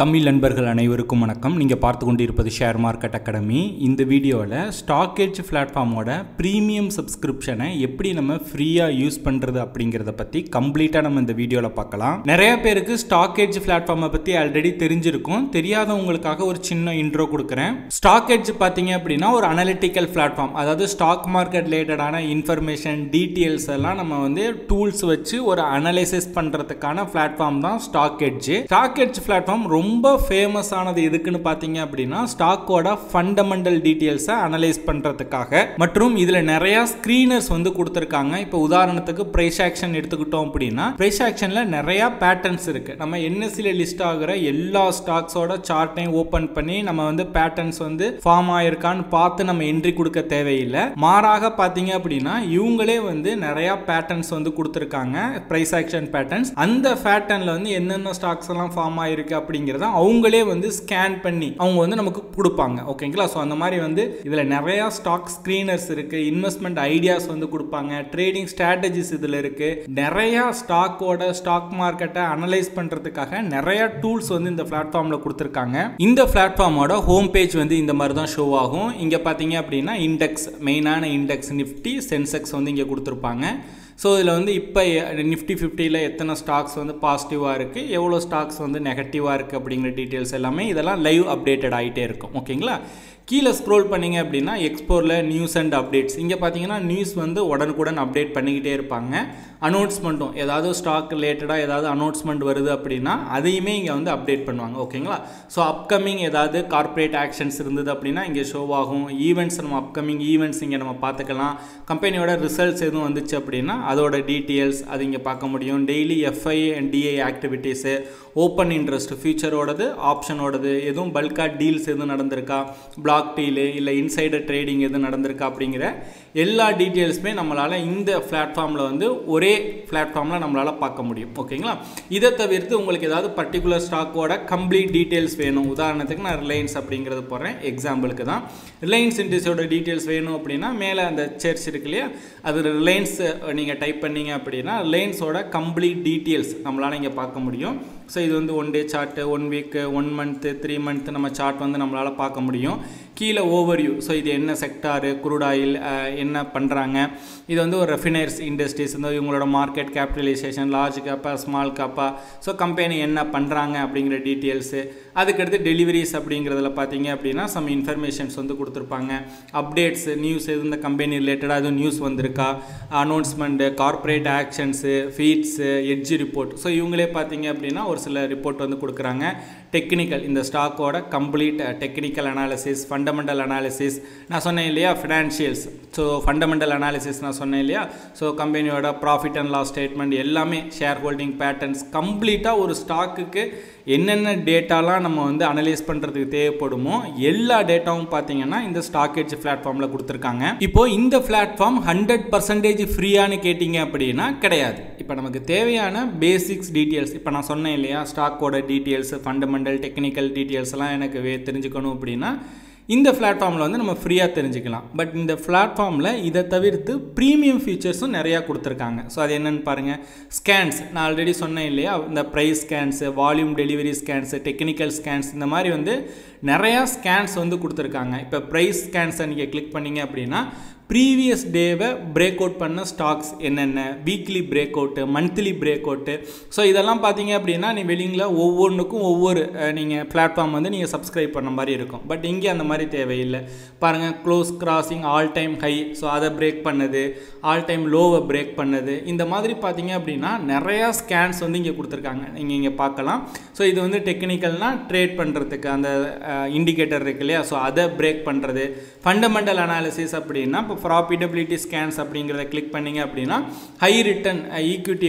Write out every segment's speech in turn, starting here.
தமிழ் நண்பர்கள் அனைவருக்கும் வணக்கம். நீங்கள் பார்த்து கொண்டிருப்பது ஷேர் மார்க்கெட் அகாடமி. இந்த வீடியோவில் ஸ்டாக் எட்ஜ் பிளாட்ஃபார்மோட ப்ரீமியம் சப்ஸ்கிரிப்ஷனை எப்படி நம்ம ஃப்ரீயாக யூஸ் பண்ணுறது அப்படிங்கிறத பற்றி கம்ப்ளீட்டாக நம்ம இந்த வீடியோவில் பார்க்கலாம். நிறைய பேருக்கு ஸ்டாக் எட்ஜ் பிளாட்ஃபார்மை பற்றி ஆல்ரெடி தெரிஞ்சிருக்கும். தெரியாதவங்களுக்காக ஒரு சின்ன இன்ட்ரோ கொடுக்குறேன். ஸ்டாக் எட்ஜ் பார்த்தீங்க அப்படின்னா ஒரு அனலிட்டிக்கல் பிளாட்ஃபார்ம், அதாவது ஸ்டாக் மார்க்கெட் ரிலேட்டடான இன்ஃபர்மேஷன் டீட்டெயில்ஸ் எல்லாம் நம்ம டூல்ஸ் வச்சு ஒரு அனலைசிஸ் பண்ணுறதுக்கான பிளாட்ஃபார்ம் தான் Stock Edge. Stock Edge platform ரொம்ப ஃபேமஸ் ஆனது எதுக்குன்னு பார்த்தீங்க அப்படின்னா ஸ்டாக்கோட ஃபண்டமெண்டல் டீட்டெயில்ஸை அனலைஸ் பண்ணுறதுக்காக, மற்றும் இதில் நிறைய ஸ்க்ரீனர்ஸ் கொடுத்துருக்காங்க. இப்போ உதாரணத்துக்கு பிரைஸ் ஆக்ஷன் எடுத்துக்கிட்டோம் அப்படின்னா பிரைஸ் ஆக்ஷனில் நிறைய பேட்டர்ன்ஸ் இருக்கு. நம்ம என்எஸ்சியில் லிஸ்ட் ஆகிற எல்லா ஸ்டாக்ஸோட சார்ட்டையும் ஓப்பன் பண்ணி நம்ம பேட்டர்ன்ஸ் ஃபார்ம் ஆயிருக்கான்னு பார்த்து நம்ம என்ட்ரி கொடுக்க தேவையில்லை. மாறாக பார்த்தீங்க அப்படின்னா இவங்களே நிறைய பேட்டர்ன்ஸ் கொடுத்துருக்காங்க, பிரைஸ் ஆக்ஷன் பேட்டர்ன்ஸ். அந்த பேட்டர்ன்ல என்னென்ன ஸ்டாக்ஸ் எல்லாம் ஃபார்ம் ஆயிருக்கு அப்படிங்கிறத அவங்களே ஸ்கேன் பண்ணி அவங்க நமக்கு கொடுப்பாங்க. ஓகேங்களா? ஸோ அந்த மாதிரி இதில் நிறைய ஸ்டாக் ஸ்க்ரீனர்ஸ் இருக்கு, இன்வெஸ்ட்மெண்ட் ஐடியாஸ் கொடுப்பாங்க, ட்ரேடிங் ஸ்ட்ராட்டஜிஸ் இதில் இருக்கு. நிறைய ஸ்டாக் மார்க்கெட்டை அனலைஸ் பண்றதுக்காக நிறைய டூல்ஸ் இந்த பிளாட்ஃபார்ம்ல கொடுத்துருக்காங்க. இந்த பிளாட்ஃபார்மோட ஹோம் பேஜ் இந்த மாதிரி தான் ஷோ ஆகும். இங்க பார்த்தீங்க அப்படின்னா இண்டெக்ஸ், மெயினான இண்டெக்ஸ் நிஃப்டி, சென்செக்ஸ் இங்கே கொடுத்துருப்பாங்க. ஸோ இதில் இப்போ நிஃப்டி 50ல் எத்தனை ஸ்டாக்ஸ் பாசிட்டிவாக இருக்குது, எவ்வளோ ஸ்டாக்ஸ் நெகட்டிவாக இருக்குது அப்படிங்கிற டீட்டெயில்ஸ் எல்லாமே இதெல்லாம் லைவ் அப்டேட்டட் ஆகிட்டே இருக்கும். ஓகேங்களா? கீழே ஸ்க்ரோல் பண்ணிங்க அப்படின்னா எக்ஸ்ப்ளோரில் நியூஸ் அண்ட் அப்டேட்ஸ். இங்கே பார்த்தீங்கன்னா நியூஸ் உடனுக்குடன் அப்டேட் பண்ணிக்கிட்டே இருப்பாங்க. அனௌன்ஸ்மெண்ட்டும், ஏதாவது ஸ்டாக் ரிலேட்டடாக ஏதாவது அனௌன்ஸ்மெண்ட் வருது அப்படின்னா அதையுமே இங்கே அப்டேட் பண்ணுவாங்க. ஓகேங்களா? ஸோ அப்கமிங் ஏதாவது கார்ப்பரேட் ஆக்ஷன்ஸ் இருந்தது அப்படின்னா இங்கே ஷோ ஆகும். ஈவெண்ட்ஸ், நம்ம அப்கமிங் ஈவெண்ட்ஸ் இங்கே நம்ம பார்த்துக்கலாம். கம்பெனியோட ரிசல்ட்ஸ் எதுவும் வந்துச்சு அப்படின்னா அதோட டீட்டெயில்ஸ் அது இங்கே பார்க்க முடியும். Daily FI and DI activities, open interest, ஃபியூச்சரோடது, ஆப்ஷனோடது, எதுவும் பல்கா டீல்ஸ் எதுவும் நடந்திருக்கா, பிளாக் டீலு இல்லை இன்சைடர் ட்ரேடிங் எதுவும் நடந்திருக்கா அப்படிங்கிற எல்லா டீட்டெயில்ஸுமே நம்மளால் இந்த பிளாட்ஃபார்மில் ஒரே பிளாட்ஃபார்மில் நம்மளால் பார்க்க முடியும். ஓகேங்களா? இதை தவிர்த்து உங்களுக்கு ஏதாவது பர்டிகுலர் ஸ்டாக்கோட கம்ப்ளீட் டீட்டெயில்ஸ் வேணும், உதாரணத்துக்கு நான் ரிலையன்ஸ் அப்படிங்கிறது போடுறேன், எக்ஸாம்பிளுக்கு தான். ரிலையன்ஸ் இண்டஸ்ட்ரியோட டீட்டெயில்ஸ் வேணும் அப்படின்னா மேலே அந்த சர்ச் இருக்கு இல்லையா, அது ரிலையன்ஸ் நீங்கள் டைப் பண்ணீங்க அப்படின்னா ரிலையன்ஸோட கம்ப்ளீட் டீட்டெயில்ஸ் நம்மளால் இங்கே பார்க்க முடியும். ஸோ இது 1 டே சார்ட்டு, 1 வீக், 1 மந்த்து, 3 மந்த்து நம்ம சார்ட் நம்மளால் பார்க்க முடியும். கீழே ஓவர்வியூ, ஸோ இது என்ன செக்டாரு, குரூட் ஆயில் என்ன பண்ணுறாங்க, இது ஒரு ரெஃபினர்ஸ் இண்டஸ்ட்ரீஸ், இவங்களோட மார்க்கெட் கேபிட்டலைசேஷன், லார்ஜ் கேப்பா, ஸ்மால் கேப்பா, ஸோ கம்பெனி என்ன பண்ணுறாங்க அப்படிங்கிற டீட்டெயில்ஸு. அதுக்கடுத்து டெலிவரிஸ் அப்படிங்கிறதுல பார்த்தீங்க அப்படின்னா சம் இன்ஃபர்மேஷன்ஸ் கொடுத்துருப்பாங்க. அப்டேட்ஸ், நியூஸ் எது இந்த கம்பெனி ரிலேட்டடாக எதுவும் நியூஸ் வந்திருக்கா, announcement, corporate actions, feet, edge report. So இவங்களே பார்த்தீங்க அப்படின்னா ஒரு சில ரிப்போர்ட் கொடுக்குறாங்க. டெக்னிக்கல், இந்த ஸ்டாக்கோட complete technical analysis, fundamental analysis, நான் சொன்னேன் இல்லையா, ஃபினான்ஷியல்ஸ். ஸோ ஃபண்டமெண்டல் அனாலிசிஸ் நான் சொன்னேன் இல்லையா, ஸோ கம்பெனியோட ப்ராஃபிட் அண்ட் லாஸ் ஸ்டேட்மெண்ட் எல்லாமே, ஷேர் ஹோல்டிங் பேட்டர்ன்ஸ், கம்ப்ளீட்டாக ஒரு ஸ்டாக்குக்கு என்னென்ன டேட்டாலாம் நம்ம அனலைஸ் பண்ணுறதுக்கு தேவைப்படுமோ எல்லா டேட்டாவும் பார்த்தீங்கன்னா இந்த ஸ்டாக் எட்ஜ் பிளாட்ஃபார்மில் கொடுத்துருக்காங்க. இப்போ இந்த பிளாட்ஃபார்ம் 100% ஃப்ரீயானு கேட்டிங்க அப்படின்னா கிடையாது. இப்போ நமக்கு தேவையான பேசிக்ஸ் டீட்டெயில்ஸ், இப்போ நான் சொன்னேன் இல்லையா, ஸ்டாக்கோட டீட்டெயில்ஸ், ஃபண்டமெண்டல் டெக்னிக்கல் டீட்டெயில்ஸ் எல்லாம் எனக்கு தெரிஞ்சுக்கணும் அப்படின்னா இந்த பிளாட்ஃபார்மில் நம்ம ஃப்ரீயாக தெரிஞ்சுக்கலாம். பட் இந்த பிளாட்ஃபார்மில் இதை தவிர்த்து ப்ரீமியம் ஃபீச்சர்ஸும் நிறையா கொடுத்துருக்காங்க. ஸோ அது என்னென்னு பாருங்கள். ஸ்கேன்ஸ், நான் ஆல்ரெடி சொன்னேன் இல்லையா, இந்த price scans, volume delivery scans, technical scans, இந்த மாதிரி நிறையா ஸ்கேன்ஸ் கொடுத்துருக்காங்க. இப்போ ப்ரைஸ் ஸ்கேன்ஸை நீங்கள் கிளிக் பண்ணிங்க அப்படின்னா ப்ரீவியஸ் டேவை பிரேக் அவுட் பண்ண ஸ்டாக்ஸ் என்னென்ன, weekly break out, monthly break out. So இதெல்லாம் பார்த்தீங்க அப்படின்னா நீ வெளியில் ஒவ்வொன்றுக்கும் ஒவ்வொரு நீங்கள் பிளாட்ஃபார்ம் நீங்கள் சப்ஸ்கிரைப் பண்ண மாதிரி இருக்கும். பட் இங்கே அந்த மாதிரி தேவையில்லை. பாருங்கள், close crossing all time high, so அதை பிரேக் பண்ணது, ஆல் டைம் லோவை பிரேக் பண்ணது, இந்த மாதிரி பார்த்தீங்க அப்படின்னா நிறையா ஸ்கேன்ஸ் இங்கே கொடுத்துருக்காங்க, நீங்கள் இங்கே பார்க்கலாம். ஸோ இது டெக்னிக்கல்னால் ட்ரேட் பண்ணுறதுக்கு அந்த இண்டிகேட்டர் இருக்கு இல்லையா, ஸோ அதை பிரேக் பண்ணுறது. ஃபண்டமெண்டல் அனாலிசிஸ் அப்படின்னா இப்போ ப்ராஃபிட்டபிலிட்டி ஸ்கேன்ஸ் அப்படிங்கிறத கிளிக் பண்ணிங்க அப்படின்னா high return equity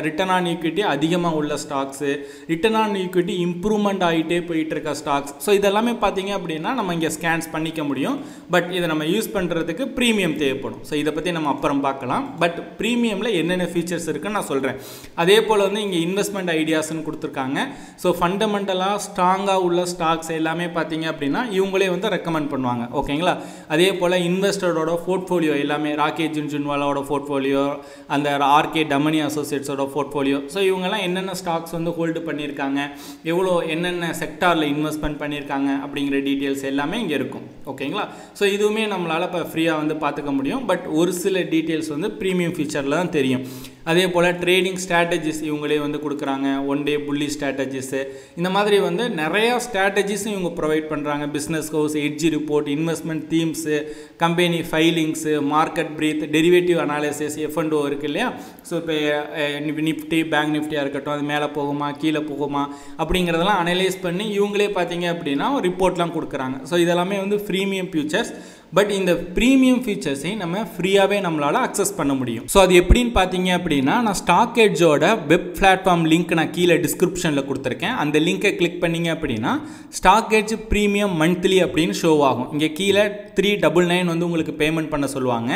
return on equity அதிகமாக உள்ள stocks, return on equity improvement ஆகிட்டே போயிட்டு இருக்க ஸ்டாக்ஸ். ஸோ இதெல்லாமே பார்த்தீங்க அப்படின்னா நம்ம இங்கே ஸ்கேன்ஸ் பண்ணிக்க முடியும். பட் இதை நம்ம யூஸ் பண்ணுறதுக்கு ப்ரீமியம் தேவைப்படும். ஸோ இதை பற்றி நம்ம அப்புறம் பார்க்கலாம். பட் ப்ரீமியமில் என்னென்ன ஃபீச்சர்ஸ் இருக்குன்னு நான் சொல்கிறேன். அதே போல் இங்கே இன்வெஸ்ட்மெண்ட் ஐடியாஸ்ன்னு கொடுத்துருக்காங்க. ஸோ ஃபண்டமெண்டலாக ஸ்ட்ராங்காக உள்ள ஸ்டாக்ஸ் எல்லாமே பார்த்தீங்க அப்படின்னா இவங்களே ரெக்கமெண்ட் பண்ணுவாங்க. ஓகேங்களா? அதே போல் இன்வெஸ்டரோட இன்வெஸ்டர்ஸோட போர்ட்ஃபோலியோ எல்லாமே ராகேஷ் ஜுன்ஜுன்வாலாவோட போர்ட்ஃபோலியோ, அந்த ஆர்கே டமனி அசோசியேட்ஸோட போர்ட்ஃபோலியோ, ஸோ இவங்கெல்லாம் என்னென்ன ஸ்டாக்ஸ் வந்து ஹோல்டு பண்ணியிருக்காங்க, எவ்வளோ என்னென்ன செக்டாரில் இன்வெஸ்ட்மெண்ட் பண்ணியிருக்காங்க அப்படிங்கிற டீட்டெயில்ஸ் எல்லாமே இங்கே இருக்கும். ஓகேங்களா? ஸோ இதுவுமே நம்மளால் இப்போ ஃப்ரீயாக வந்து பார்த்துக்க முடியும். பட் ஒரு சில டீட்டெயில்ஸ் வந்து ப்ரீமியம் ஃபீச்சரில் தான் தெரியும். அதே போல் ட்ரேடிங் ஸ்ட்ராட்டஜிஸ் இவங்களே வந்து கொடுக்குறாங்க. ஒன் டே புள்ளி ஸ்ட்ராட்டஜிஸு, இந்த மாதிரி வந்து நிறையா ஸ்ட்ராட்டஜிஸும் இவங்க ப்ரொவைட் பண்ணுறாங்க. Business house, edge report, investment themes, company filings, market breadth, derivative analysis, F&O இருக்குது இல்லையா? ஸோ இப்போ நிஃப்டி, பேங்க் நிஃப்டியாக இருக்கட்டும், அது மேலே போகுமா கீழே போகுமா அப்படிங்கிறதெல்லாம் அனலைஸ் பண்ணி இவங்களே பார்த்தீங்க அப்படின்னா ரிப்போர்ட்லாம் கொடுக்குறாங்க. ஸோ இதெல்லாமே வந்து ப்ரீமியம் ஃபியூச்சர்ஸ். பட் இந்த ப்ரீமியம் ஃபீச்சர்ஸையும் நம்ம ஃப்ரீயாகவே நம்மளால் அக்சஸ் பண்ண முடியும். ஸோ அது எப்படின்னு பார்த்தீங்க அப்படின்னா, நான் ஸ்டாக் எட்ஜோட வெப் பிளாட்ஃபார்ம் லிங்க் நான் கீழே டிஸ்கிரிப்ஷனில் கொடுத்துருக்கேன். அந்த லிங்கை கிளிக் பண்ணிங்க அப்படின்னா ஸ்டாக் எட்ஜ் ப்ரீமியம் மந்த்லி அப்படின்னு ஷோ ஆகும். இங்கே கீழே 399 வந்து உங்களுக்கு பேமெண்ட் பண்ண சொல்லுவாங்க.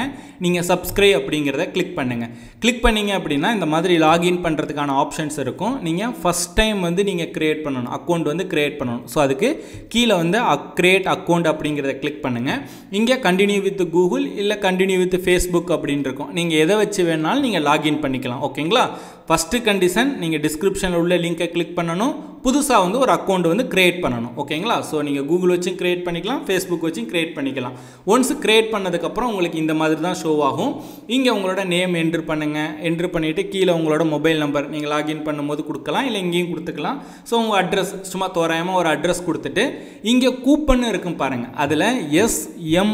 நீங்கள் சப்ஸ்கிரைப் அப்படிங்கிறத கிளிக் பண்ணுங்கள். கிளிக் பண்ணிங்க அப்படின்னா இந்த மாதிரி லாகின் பண்ணுறதுக்கான ஆப்ஷன்ஸ் இருக்கும். நீங்கள் ஃபஸ்ட் டைம் வந்து நீங்கள் க்ரியேட் பண்ணணும், அக்கௌண்ட் வந்து க்ரியேட் பண்ணணும். ஸோ அதுக்கு கீழே வந்து க்ரியேட் அக்கௌண்ட் அப்படிங்கிறத கிளிக் பண்ணுங்கள். இங்கே கண்டினியூ வித் கூகுள் இல்லை கண்டினியூ வித் ஃபேஸ்புக் அப்படின்னு இருக்கும். நீங்கள் எதை வச்சு வேணாலும் நீங்கள் லாகின் பண்ணிக்கலாம். ஓகேங்களா? ஃபஸ்ட்டு கண்டிஷன், நீங்கள் டிஸ்கிரிப்ஷனில் உள்ள லிங்கை கிளிக் பண்ணணும், புதுசாக வந்து ஒரு அக்கௌண்ட் வந்து க்ரியேட் பண்ணணும். ஓகேங்களா? ஸோ நீங்கள் கூகுள் வச்சும் க்ரியேட் பண்ணிக்கலாம், ஃபேஸ்புக் வச்சும் க்ரியேட் பண்ணிக்கலாம். ஒன்ஸ் க்ரியேட் பண்ணதுக்கப்புறம் உங்களுக்கு இந்த மாதிரி தான் ஷோ ஆகும். இங்கே உங்களோட நேம் என்ட்ரு பண்ணுங்கள். என்ட்ரு பண்ணிவிட்டு கீழே உங்களோட மொபைல் நம்பர் நீங்கள் லாகின் பண்ணும்போது கொடுக்கலாம், இல்லை இங்கேயும் கொடுத்துக்கலாம். ஸோ உங்கள் அட்ரஸ் சும்மா தோராயமாக ஒரு அட்ரஸ் கொடுத்துட்டு இங்கே கூப்பன் இருக்கும் பாருங்கள், அதில் SMA007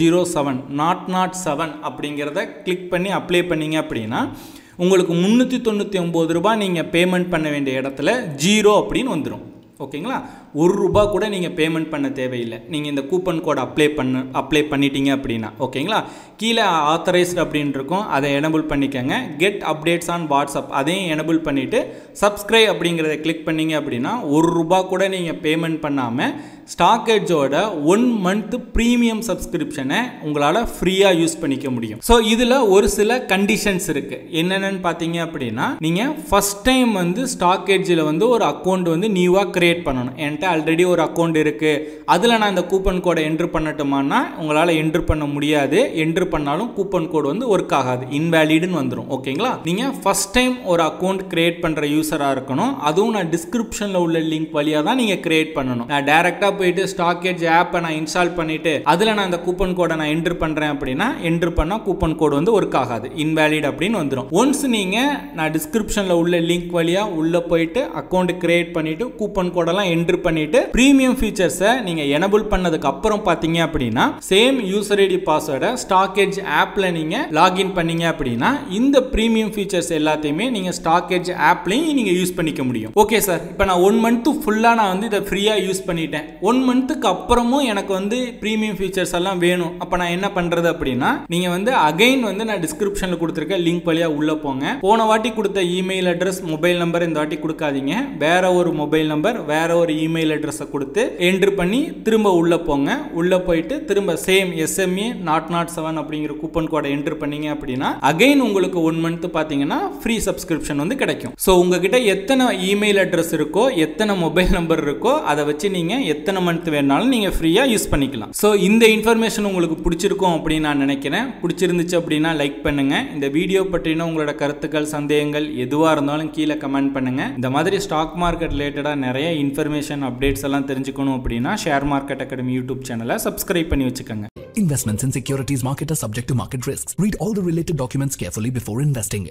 007 அப்படிங்கிறத கிளிக் பண்ணி அப்ளை பண்ணிங்க அப்படின்னா உங்களுக்கு 399 ரூபாய் நீங்கள் பேமெண்ட் பண்ண வேண்டிய இடத்துல 0 அப்படின்னு வந்துடும். ஓகேங்களா? ₹1 கூட நீங்கள் பேமெண்ட் பண்ண தேவையில்லை. நீங்கள் இந்த கூப்பன் கோட் அப்ளை பண்ணிட்டீங்க அப்படின்னா. ஓகேங்களா? கீழே ஆத்தரைஸ்டு அப்படின்னு இருக்கும், அதை எனபிள் பண்ணிக்கோங்க. கெட் அப்டேட்ஸ் ஆன் வாட்ஸ்அப் அதையும் எனபிள் பண்ணிவிட்டு சப்ஸ்கிரைப் அப்படிங்கிறத கிளிக் பண்ணிங்க அப்படின்னா ₹1 கூட நீங்கள் பேமெண்ட் பண்ணாமல் ஸ்டாக் எட்ஜோட 1 மந்த் ப்ரீமியம் சப்ஸ்கிரிப்ஷனை உங்களால் ஃப்ரீயாக யூஸ் பண்ணிக்க முடியும். ஸோ இதில் ஒரு சில கண்டிஷன்ஸ் இருக்குது. என்னென்னு பார்த்தீங்க அப்படின்னா, நீங்கள் ஃபஸ்ட் டைம் வந்து ஸ்டாக் எட்ஜில் வந்து ஒரு அக்கௌண்ட் வந்து நியூவாக க்ரியேட் பண்ணணும். என்கிட்ட ஆல்ரெடி ஒரு அக்கௌண்ட் இருக்குது, அதில் நான் இந்த கூப்பன் கோடை என்ட்ரு பண்ணட்டுமான்னா உங்களால் என்ட்ரு பண்ண முடியாது. என்ட்ரு பண்ணாலும் கூப்பன் கோடு வந்து ஒர்க் ஆகாது, இன்வேலிடுன்னு வந்துடும். ஓகேங்களா? நீங்கள் ஃபஸ்ட் டைம் ஒரு அக்கௌண்ட் க்ரியேட் பண்ணுற யூஸராக இருக்கணும். அதுவும் நான் டிஸ்கிரிப்ஷனில் உள்ள லிங்க் வழியாக தான் நீங்கள் க்ரியேட் பண்ணணும். நான் டேரெக்டாக போயிட்டு ஸ்டாக் எட்ஜ் ஆப்பை நான் இன்ஸ்டால் பண்ணிவிட்டு அதில் நான் இந்த கூப்பன் கோடை நான் என்ட்ரு பண்ணுறேன் அப்படின்னா என்ட்ரு பண்ணால் கூப்பன் கோடு வந்து ஒர்க் ஆகாது, இன்வேலிட் அப்படின்னு வந்துடும். ஒன்ஸ் நீங்கள் நான் டிஸ்கிரிப்ஷனில் உள்ள லிங்க் வழியாக உள்ளே போயிட்டு அக்கௌண்ட் க்ரியேட் பண்ணிவிட்டு கூப்பன் கோடெல்லாம் என்ட்ரு பண்ணிவிட்டு ப்ரீமியம் ஃபீச்சர்ஸை நீங்கள் எனபிள் பண்ணதுக்கு அப்புறம் பார்த்தீங்க அப்படின்னா சேம் யூசர் ஐடி பாஸ்வேர்டை ஸ்டாக் எட்ஜ் ஆப்பில் நீங்கள் லாகின் பண்ணீங்க அப்படின்னா இந்த ப்ரீமியம் ஃபீச்சர்ஸ் எல்லாத்தையுமே நீங்கள் ஸ்டாக் எட்ஜ் ஆப்லையும் நீங்கள் யூஸ் பண்ணிக்க முடியும். ஓகே சார், இப்போ நான் 1 மந்த் ஃபுல்லாக நான் வந்து இதை ஃப்ரீயாக யூஸ் பண்ணிட்டேன். 1 மந்த்துக்கு அப்புறமும் எனக்கு வந்து ப்ரீமியம் ஃபீச்சர்ஸ் எல்லாம் வேணும். அப்போ நான் என்ன பண்ணுறது அப்படின்னா, நீங்கள் வந்து அகைன் வந்து நான் டிஸ்கிரிப்ஷனில் கொடுத்துருக்க லிங்க் வழியாக உள்ளே போங்க. போன வாட்டி கொடுத்த இமெயில் அட்ரஸ், மொபைல் நம்பர் இந்த வாட்டி கொடுக்காதீங்க. வேற ஒரு மொபைல் நம்பர், வேற ஒரு இமெயில் அட்ரஸை கொடுத்து என்ட்ரு பண்ணி திரும்ப உள்ளே போங்க. உள்ளே போயிட்டு திரும்ப சேம் SMA007 அப்படிங்கிற கூப்பன் கோடை என்ட்ரு பண்ணீங்க அப்படின்னா அகைன் உங்களுக்கு 1 மந்த் பார்த்தீங்கன்னா ஃப்ரீ சப்ஸ்கிரிப்ஷன் வந்து கிடைக்கும். ஸோ உங்ககிட்ட எத்தனை இமெயில் அட்ரஸ் இருக்கோ, எத்தனை மொபைல் நம்பர் இருக்கோ, அதை வச்சு நீங்கள் எத்தனை மந்த் வேணாலும் நீங்கள் ஃப்ரீயாக யூஸ் பண்ணிக்கலாம். ஸோ இந்த இன்ஃபர்மேஷன் உங்களுக்கு பிடிச்சிருக்கும் அப்படின்னு நான் நினைக்கிறேன். பிடிச்சிருந்துச்சு அப்படின்னா லைக் பண்ணுங்கள். இந்த வீடியோ பற்றின உங்களோட கருத்துக்கள், சந்தேகங்கள் எதுவாக இருந்தாலும் கீழே கமெண்ட் பண்ணுங்கள். இந்த மாதிரி ஸ்டாக் மார்க்கெட் ரிலேட்டடாக நிறைய இன்ஃபர்மேஷன் அப்டேட்ஸ் எல்லாம் தெரிஞ்சுக்கணும் அப்படின்னா ஷேர் மார்க்கெட் அகாடமி யூடியூப் சேனலை சப்ஸ்கிரைப் பண்ணி வச்சுக்கோங்க. Investments in securities market are subject to market risks. Read all the related documents carefully before investing.